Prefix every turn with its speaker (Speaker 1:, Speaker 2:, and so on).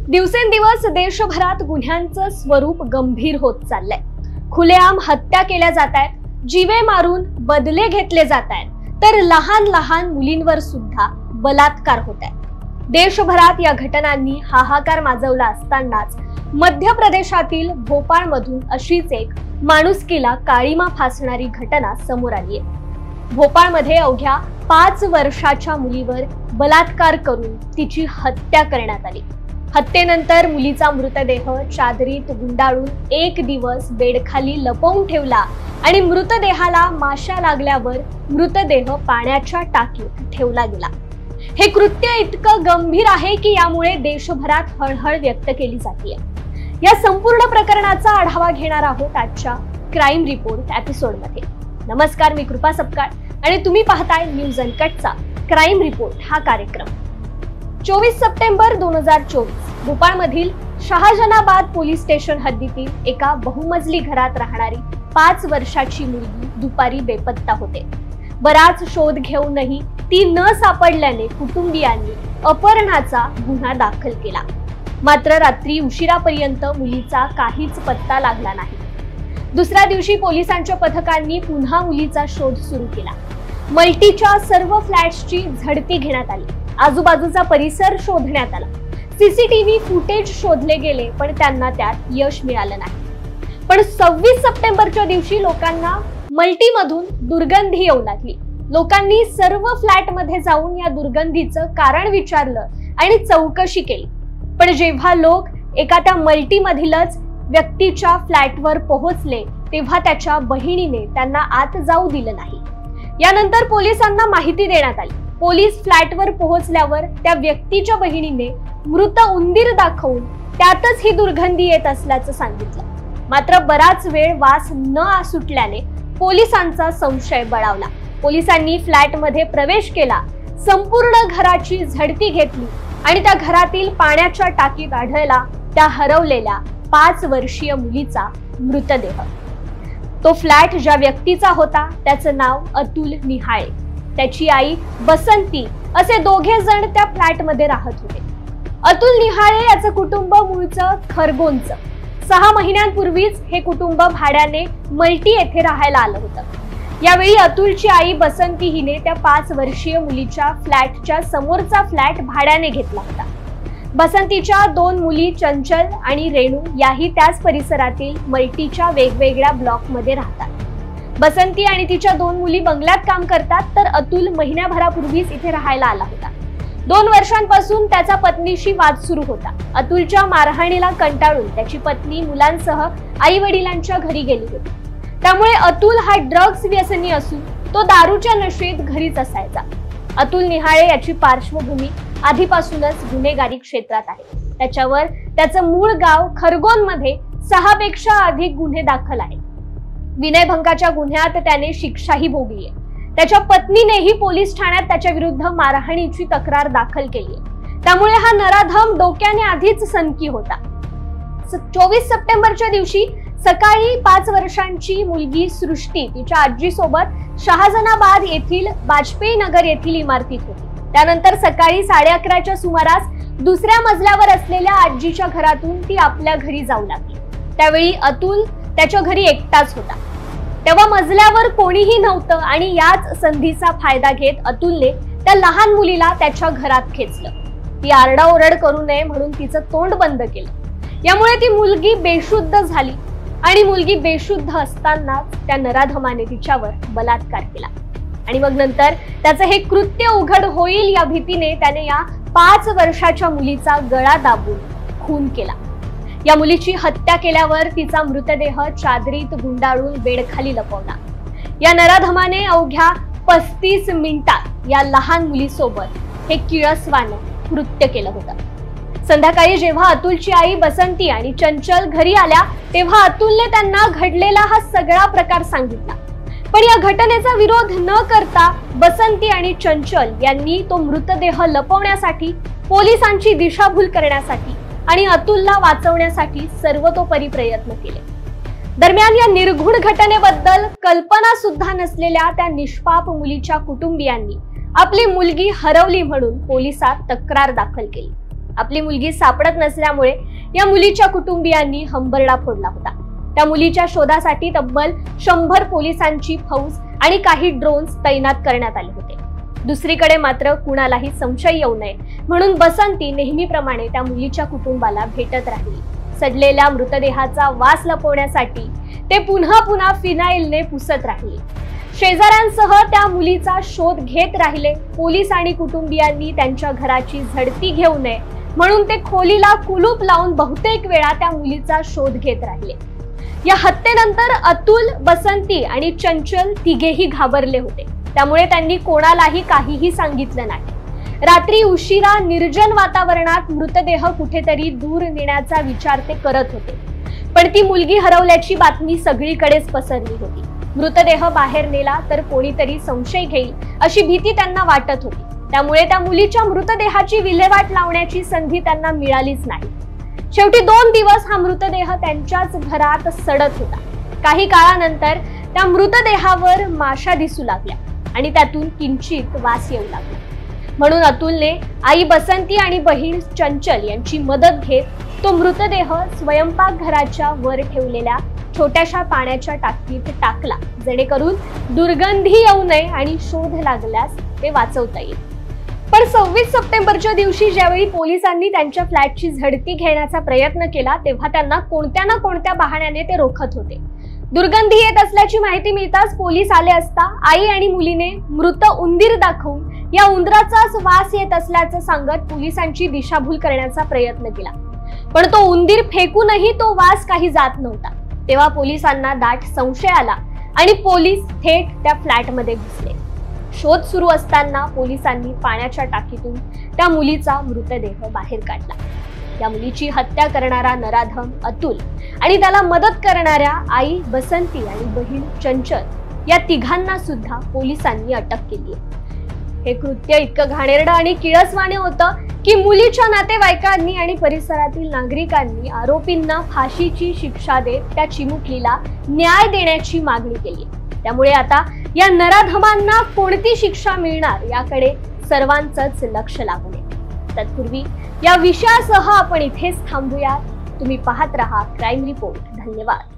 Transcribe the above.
Speaker 1: दिवसेंदिवस देशभरात गुन्ह्यांचं स्वरूप गंभीर होत चाललंय। खुलेआम हत्या केल्या जातायत, जीवे मारून बदले घेतले जातायत, तर लहान लहान मुलींवर सुद्धा बलात्कार होत आहेत। देशभरात या घटनांनी हाहाकार माजवला असतानाच मध्य प्रदेशातील भोपाळ मधून अशीच एक माणुसकीला काळीमा फासणारी घटना समोर आली आहे। भोपाळ मध्ये अवघ्या 5 वर्षाच्या मुलीवर बलात्कार करून तिची हत्या करण्यात आली। हत्येनंतर मुलीचा मृतदेह चादरीत गुंडाळून 1 दिवस बेडखाली लपवून ठेवला आणि मृतदेहाला माशा लागल्यावर मृतदेह पाण्याच्या टाकीत ठेवला गेला। हे कृत्य इतकं गंभीर आहे की यामुळे देशभरात हळहळ व्यक्त केली जाते। या संपूर्ण प्रकरणाचा आढावा घेणार आहोत आजच्या क्राईम रिपोर्ट एपिसोड मध्ये। नमस्कार, मी कृपा सपकाळ आणि तुम्ही पाहताय न्यूज अनकटचा क्राईम रिपोर्ट हा कार्यक्रम। 24 सप्टेंबर 2024 भोपाळ मधील शहाजनाबाद पोलीस स्टेशन हद्दीतील एका बहुमजली घरात राहणारी 5 वर्षाची मुलगी दुपारी बेपत्ता होते। बराच शोध घेऊनही ती न सापडल्याने कुटुंबियांनी अपहरणाचा गुन्हा दाखल केला। मात्र रात्री उशिरापर्यंत मुलीचा काहीच पत्ता लागला नाही। दुसऱ्या दिवशी पोलिसांच्या पथकांनी पुन्हा मुलीचा शोध सुरू केला। मल्टीच्या सर्व फ्लॅट्सची झडती घेण्यात आली, आजूबाजूचा परिसर शोधण्यात आला, सीसीटीव्ही फुटेज शोधले गेले, पण त्यांना त्यात यश मिळालं नाही। पण 26 सप्टेंबरच्या दिवशी लोकांना मल्टीमधून दुर्गंधी येऊ लागली। लोकांनी सर्व फ्लॅटमध्ये जाऊन या दुर्गंधीचं कारण विचारलं आणि चौकशी केली। पण जेव्हा लोक एका त्या मल्टीमधीलच व्यक्तीच्या फ्लॅटवर पोहोचले तेव्हा त्याच्या बहिणीने त्यांना आत जाऊ दिलं नाही। यानंतर पोलिसांना माहिती देण्यात आली। पोलीस फ्लॅटवर पोहोचल्यावर त्या व्यक्तीच्या बहिणीने मृत उंदीर दाखवून त्यातच ही दुर्गंधी येत असल्याचं सांगितलं। मात्र बराच वेळ वास न सुटल्याने पोलिसांचा संशय बळावला। पोलिसांनी फ्लॅटमध्ये प्रवेश केला, संपूर्ण घराची झडती घेतली आणि त्या घरातील पाण्याच्या टाकीत आढळला त्या हरवलेल्या 5 वर्षीय मुलीचा मृतदेह। तो फ्लॅट ज्या व्यक्तीचा होता त्याचं नाव अतुल निहाळे, त्याची आई बसंती असे दोघे जण त्या फ्लॅटमध्ये राहत होते। अतुल निहाळे याचं कुटुंब मूळचं खरगोनचं। 6 महिन्यांपूर्वीच हे कुटुंब भाड्याने मल्टी येथे राहायला आलं होतं। यावेळी अतुलची आई बसंती हिने त्या 5 वर्षीय मुलीच्या फ्लॅटच्या समोरचा फ्लॅट भाड्याने घेतला होता। बसंतीच्या 2 मुली चंचल आणि रेणू याही त्याच परिसरातील मल्टीच्या वेगवेगळ्या ब्लॉकमध्ये राहतात। बसंती आणि तिच्या 2 मुली बंगल्यात काम करतात, तर अतुल महिन्याभरापूर्वीच इथे राहायला आला होता। 2 वर्षांपासून त्याचा पत्नीशी वाद सुरू होता। अतुलच्या मारहाणीला कंटाळून त्याची पत्नी मुलांसह आई वडिलांच्या घरी गेली होती। त्यामुळे अतुल हा ड्रग्स व्यसनी असून तो दारूच्या नशेत घरीच असायचा। अतुल निहाळे याची पार्श्वभूमी आधीपासूनच गुन्हेगारी क्षेत्रात आहे। त्याच्यावर त्याचं मूळ गाव खरगोन मध्ये 6 पेक्षा अधिक गुन्हे दाखल आहेत। विनयभंगाच्या गुन्ह्यात त्याने शिक्षाही भोगली आहे। त्याच्या पत्नीनेही पोलीस ठाण्यात त्याच्या विरुद्ध मारहाणीची तक्रार दाखल केली आहे। त्यामुळे हा नराधम डोक्याने आधीच सनकी होता। 24 सप्टेंबरच्या दिवशी सकाळी 5 वर्षांची मुलगी सृष्टी तिच्या आजीसोबत शहाजनाबाद येथील वाजपेयी नगर येथील इमारतीत होती। त्यानंतर सकाळी 11:30च्या सुमारास दुसऱ्या मजल्यावर असलेल्या आजीच्या घरातून ती आपल्या घरी जाऊ लागली। त्यावेळी अतुल त्याच्या घरी एकटाच होता। तेव्हा मजल्यावर कोणीही नव्हतं आणि याच संधीचा फायदा घेत अतुलने त्या लहान मुलीला त्याच्या घरात खेचलं। ती आरडाओरड करू नये म्हणून तिचं तोंड बंद केलं। यामुळे ती मुलगी बेशुद्ध झाली आणि मुलगी बेशुद्ध असताना त्या नराधमाने तिच्यावर बलात्कार केला आणि मग नंतर त्याचं हे कृत्य उघड होईल या भीतीने त्याने या 5 वर्षाच्या मुलीचा गळा दाबून खून केला। या मुलीची हत्या केल्यावर तिचा मृतदेह चादरीत गुंडाळून बेडखाली लपवला। या नराधमाने अवघ्या 35 मिनिटात या लहान मुलीसोबत हे किळसवानं कृत्य केलं होतं। संध्याकाळी जेव्हा अतुलची आई बसंती आणि चंचल घरी आल्या तेव्हा अतुलने त्यांना घडलेला हा सगळा प्रकार सांगितला। पण या घटनेचा विरोध न करता बसंती आणि चंचल यांनी तो मृतदेह लपवण्यासाठी, पोलिसांची दिशाभूल करण्यासाठी आणि अतुलला वाचवण्यासाठी सर्वतोपरी प्रयत्न केले। दरम्यान या निर्घुण घटनेबद्दल कल्पना सुद्धा नसलेल्या त्या निष्पाप मुलीच्या कुटुंबियांनी आपली मुलगी हरवली म्हणून पोलिसात तक्रार दाखल केली। आपली मुलगी सापडत नसल्यामुळे या मुलीच्या कुटुंबियांनी हंबरडा फोडला होता। त्या मुलीच्या शोधासाठी तब्बल 100 पोलिसांची फौज आणि काही ड्रोन्स तैनात करण्यात आले होते। दुसरीकडे मात्र कुणालाही संशय येऊ नये म्हणून बसंती नेहमीप्रमाणे त्या मुलीच्या कुटुंबाला भेटत राहिली। सडलेल्या मृतदेहाचा वास लपवण्यासाठी ते पुन्हा पुन्हा फिनाईलने पुसत राहिले। शेजाऱ्यांसह त्या मुलीचा शोध घेत राहिले। पोलीस आणि कुटुंबियांनी त्यांच्या घराची झडती घेऊ नये म्हणून ते खोलीला कुलूप लावून बहुतेक वेळा त्या मुलीचा शोध घेत राहिले। या हत्येनंतर अतुल, बसंती आणि चंचल तिघेही घाबरले होते। त्यामुळे त्यांनी कोणालाही काहीही सांगितलं नाही। रात्री उशिरा निर्जन वातावरणात मृतदेह कुठेतरी दूर नेण्याचा विचार ते करत होते, पण ती मुलगी हरवल्याची बातमी सगळीकडेच पसरली होती। मृतदेह बाहेर नेला तर कोणीतरी संशय घेईल अशी भीती त्यांना वाटत होती। त्यामुळे त्या मुलीच्या मृतदेहाची विल्हेवाट लावण्याची संधी त्यांना मिळालीच नाही। शेवटी 2 दिवस हा मृतदेह त्यांच्याच घरात सडत होता। काही काळानंतर त्या मृतदेहावर माशा दिसू लागल्या आणि त्यातून किंचित वास येऊ लागला। म्हणून अतुलने आई बसंती आणि बहीण चंचल यांची मदत घेत तो मृतदेह स्वयंपाकघराच्या वर ठेवलेल्या छोट्याशा पाण्याच्या टाकीत टाकला, जेणेकरून दुर्गंधी येऊ नये आणि शोध लागल्यास ते वाचवता येईल। पण 26 सप्टेंबरच्या दिवशी ज्यावेळी पोलिसांनी त्यांच्या फ्लॅटची झडती घेण्याचा प्रयत्न केला तेव्हा त्यांना कोणत्या ना कोणत्या बहाण्याने ते रोखत होते। दुर्गंधी येत असल्याची माहिती मिळताच पोलीस आले असता आई आणि मुलीने मृत उंदीर दाखवून या उंदराचाच वास येत असल्याचं सांगत पोलिसांची दिशाभूल करण्याचा प्रयत्न केला, पण तो उंदीर फेकूनही तो वास काही जात नव्हता। तेव्हा पोलिसांना दाट संशय आला आणि पोलीस थेट त्या फ्लॅटमध्ये घुसले। शोध सुरू असताना पोलिसांनी पाण्याच्या टाकीतून त्या मुलीचा मृतदेह बाहेर काढला। या मुलीची हत्या करणारा नराधम अतुल आणि त्याला मदत करणाऱ्या आई बसंती आणि बहीण चंचल या तिघांना सुद्धा पोलिसांनी अटक केली आहे। हे कृत्य इतकं घाणेरडं आणि किळसवाणे होतं की मुलीच्या नातेवाईकांनी आणि परिसरातील नागरिकांनी आरोपींना फाशीची शिक्षा देत त्या चिमुकलीला न्याय देण्याची मागणी केली। त्यामुळे आता या नराधमांना कोणती शिक्षा मिळणार याकडे सर्वांचंच लक्ष लागून आहे। तत्पूर्वी या विषयासह आपण इथेच थांबूया। तुम्ही पाहत रहा क्राईम रिपोर्ट। धन्यवाद।